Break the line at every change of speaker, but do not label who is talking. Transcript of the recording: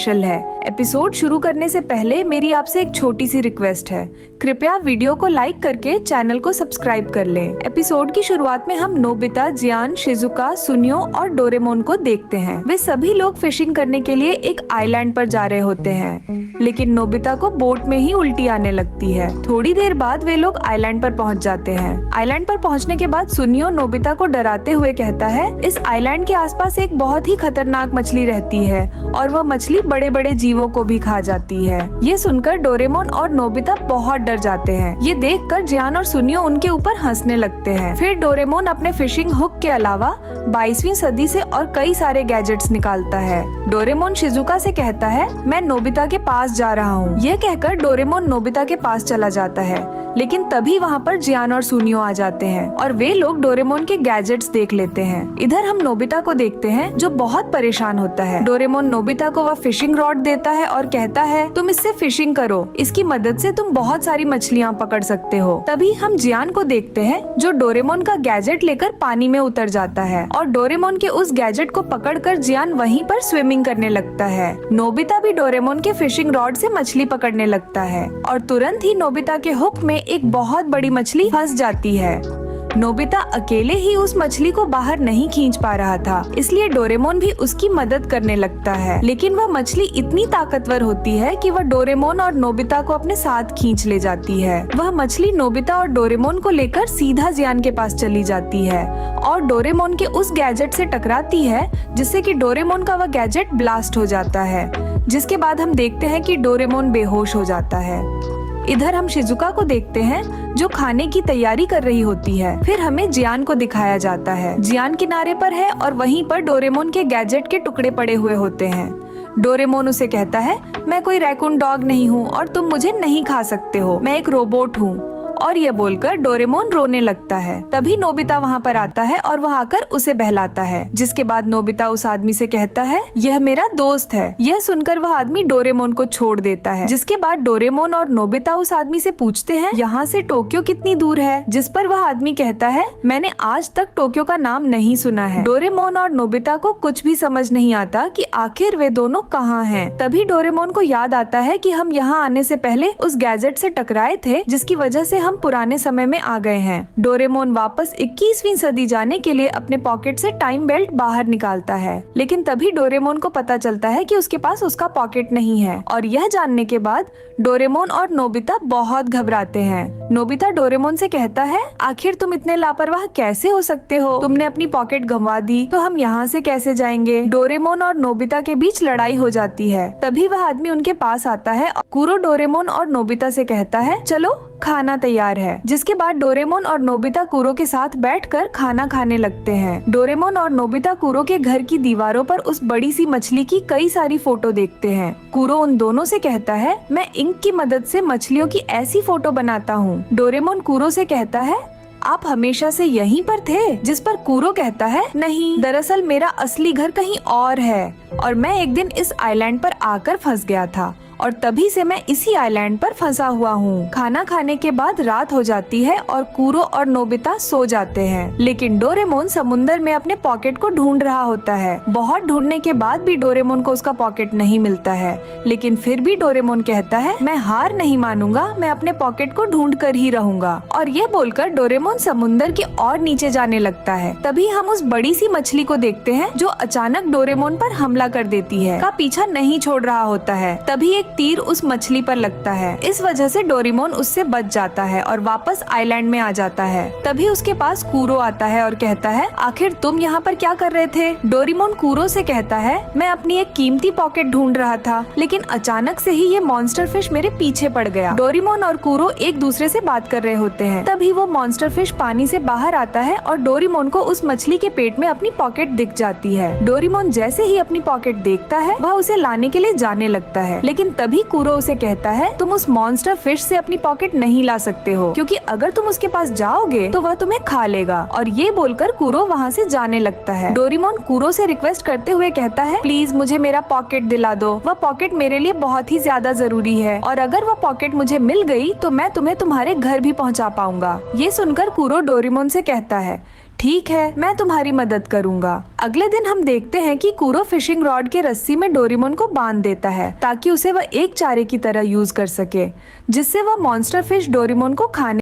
Special है। Episode शुरू करने से पहले मेरी आपसे एक छोटी सी रिक्वेस्ट है, कृपया वीडियो को लाइक करके चैनल को सब्सक्राइब कर लें। एपिसोड की शुरुआत में हम नोबिता, जियान, शिजुका, सुनियो और डोरेमोन को देखते हैं। वे सभी लोग फिशिंग करने के लिए एक आइलैंड पर जा रहे होते हैं, लेकिन नोबिता को बोट में ही उल्टी आने लगती है। थोड़ी देर बाद वे लोग आइलैंड पर पहुंच जाते हैं। आइलैंड पर पहुंचने के बाद सुनियो नोबिता को डराते हुए कहता है, इस आइलैंड के आसपास एक बहुत ही खतरनाक मछली रहती है और वह मछली बड़े बड़े जीवों को भी खा जाती है। ये सुनकर डोरेमोन और नोबिता बहुत डर जाते हैं। ये देखकर जियान और सुनियो उनके ऊपर हंसने लगते हैं। फिर डोरेमोन अपने फिशिंग हुक के अलावा 22वीं सदी से और कई सारे गैजेट्स निकालता है। डोरेमोन शिजुका से कहता है, मैं नोबिता के पास जा रहा हूँ। यह कहकर डोरेमोन नोबिता के पास चला जाता है, लेकिन तभी वहाँ पर जियान और सुनियो आ जाते हैं और वे लोग डोरेमोन के गैजेट्स देख लेते हैं। इधर हम नोबिता को देखते हैं जो बहुत परेशान होता है। डोरेमोन नोबिता को वह फिशिंग रॉड देता है और कहता है, तुम इससे फिशिंग करो, इसकी मदद से तुम बहुत सारी मछलियाँ पकड़ सकते हो। तभी हम जियान को देखते हैं जो डोरेमोन का गैजेट लेकर पानी में उतर जाता है और डोरेमोन के उस गैजेट को पकड़कर जियान वहीं पर स्विमिंग करने लगता है। नोबिता भी डोरेमोन के फिशिंग रॉड से मछली पकड़ने लगता है और तुरंत ही नोबिता के हुक में एक बहुत बड़ी मछली फंस जाती है। नोबिता अकेले ही उस मछली को बाहर नहीं खींच पा रहा था, इसलिए डोरेमोन भी उसकी मदद करने लगता है। लेकिन वह मछली इतनी ताकतवर होती है कि वह डोरेमोन और नोबिता को अपने साथ खींच ले जाती है। वह मछली नोबिता और डोरेमोन को लेकर सीधा जियान के पास चली जाती है और डोरेमोन के उस गैजेट से टकराती है, जिससे कि डोरेमोन का वह गैजेट ब्लास्ट हो जाता है। जिसके बाद हम देखते हैं कि डोरेमोन बेहोश हो जाता है। इधर हम शिजुका को देखते हैं जो खाने की तैयारी कर रही होती है। फिर हमें जियान को दिखाया जाता है। जियान किनारे पर है और वहीं पर डोरेमोन के गैजेट के टुकड़े पड़े हुए होते हैं। डोरेमोन उसे कहता है, मैं कोई रैकून डॉग नहीं हूँ और तुम मुझे नहीं खा सकते हो, मैं एक रोबोट हूँ। और ये बोलकर डोरेमोन रोने लगता है। तभी नोबिता वहाँ पर आता है और वह आकर उसे बहलाता है। जिसके बाद नोबिता उस आदमी से कहता है, यह मेरा दोस्त है। यह सुनकर वह आदमी डोरेमोन को छोड़ देता है। जिसके बाद डोरेमोन और नोबिता उस आदमी से पूछते हैं, यहाँ से टोक्यो कितनी दूर है? जिस पर वह आदमी कहता है, मैंने आज तक टोक्यो का नाम नहीं सुना है। डोरेमोन और नोबिता को कुछ भी समझ नहीं आता कि आखिर वे दोनों कहाँ हैं। तभी डोरेमोन को याद आता है कि हम यहाँ आने से पहले उस गैजेट से टकराए थे, जिसकी वजह से हम पुराने समय में आ गए हैं। डोरेमोन वापस 21वीं सदी जाने के लिए अपने पॉकेट से टाइम बेल्ट बाहर निकालता है, लेकिन तभी डोरेमोन को पता चलता है कि उसके पास उसका पॉकेट नहीं है और यह जानने के बाद डोरेमोन और नोबिता बहुत घबराते हैं। नोबिता डोरेमोन से कहता है, आखिर तुम इतने लापरवाह कैसे हो सकते हो? तुमने अपनी पॉकेट गंवा दी तो हम यहाँ से कैसे जाएंगे? डोरेमोन और नोबिता के बीच लड़ाई हो जाती है। तभी वह आदमी उनके पास आता है। कुरो डोरेमोन और नोबिता से कहता है, चलो खाना तैयार है। जिसके बाद डोरेमोन और नोबिता कुरो के साथ बैठकर खाना खाने लगते हैं। डोरेमोन और नोबिता कुरो के घर की दीवारों पर उस बड़ी सी मछली की कई सारी फोटो देखते हैं। कुरो उन दोनों से कहता है, मैं इंक की मदद से मछलियों की ऐसी फोटो बनाता हूँ। डोरेमोन कुरो से कहता है, आप हमेशा से यहीं पर थे? जिस पर कुरो कहता है, नहीं, दरअसल मेरा असली घर कहीं और है और मैं एक दिन इस आइलैंड पर आकर फंस गया था और तभी से मैं इसी आइलैंड पर फंसा हुआ हूँ। खाना खाने के बाद रात हो जाती है और कुरो और नोबिता सो जाते हैं, लेकिन डोरेमोन समुंदर में अपने पॉकेट को ढूंढ रहा होता है। बहुत ढूंढने के बाद भी डोरेमोन को उसका पॉकेट नहीं मिलता है, लेकिन फिर भी डोरेमोन कहता है, मैं हार नहीं मानूंगा, मैं अपने पॉकेट को ढूंढ कर ही रहूंगा। और ये बोलकर डोरेमोन समुंदर के और नीचे जाने लगता है। तभी हम उस बड़ी सी मछली को देखते हैं जो अचानक डोरेमोन पर हमला कर देती है। का पीछा नहीं छोड़ रहा होता है। तभी एक तीर उस मछली पर लगता है। इस वजह से डोरेमोन उससे बच जाता है और वापस आइलैंड में आ जाता है। तभी उसके पास कुरो आता है और कहता है, आखिर तुम यहाँ पर क्या कर रहे थे? डोरेमोन कुरो से कहता है, मैं अपनी एक कीमती पॉकेट ढूंढ रहा था, लेकिन अचानक से ही ये मॉन्स्टर फिश मेरे पीछे पड़ गया। डोरेमोन और कुरो एक दूसरे से बात कर रहे होते हैं। तभी वो मॉन्स्टर फिश पानी से बाहर आता है और डोरेमोन को उस मछली के पेट में अपनी पॉकेट दिख जाती है। डोरेमोन जैसे ही अपनी पॉकेट देखता है, वह उसे लाने के लिए जाने लगता है, लेकिन तभी कुरो उसे कहता है, तुम उस मॉन्स्टर फिश से अपनी पॉकेट नहीं ला सकते हो, क्योंकि अगर तुम उसके पास जाओगे तो वह तुम्हें खा लेगा। और ये बोलकर कुरो वहाँ से जाने लगता है। डोरेमोन कुरो से रिक्वेस्ट करते हुए कहता है, प्लीज मुझे मेरा पॉकेट दिला दो, वह पॉकेट मेरे लिए बहुत ही ज्यादा जरूरी है और अगर वह पॉकेट मुझे मिल गई तो मैं तुम्हें तुम्हारे घर भी पहुँचा पाऊंगा। ये सुनकर कुरो डोरेमोन से कहता है, ठीक है, मैं तुम्हारी मदद करूंगा। अगले दिन हम देखते हैं कि कूरो फिशिंग रॉड के रस्सी में डोरेमोन को बांध देता है ताकि उसे वह एक चारे की तरह यूज कर सके, जिससे वह मॉन्स्टर फिश डोरेमोन को खाने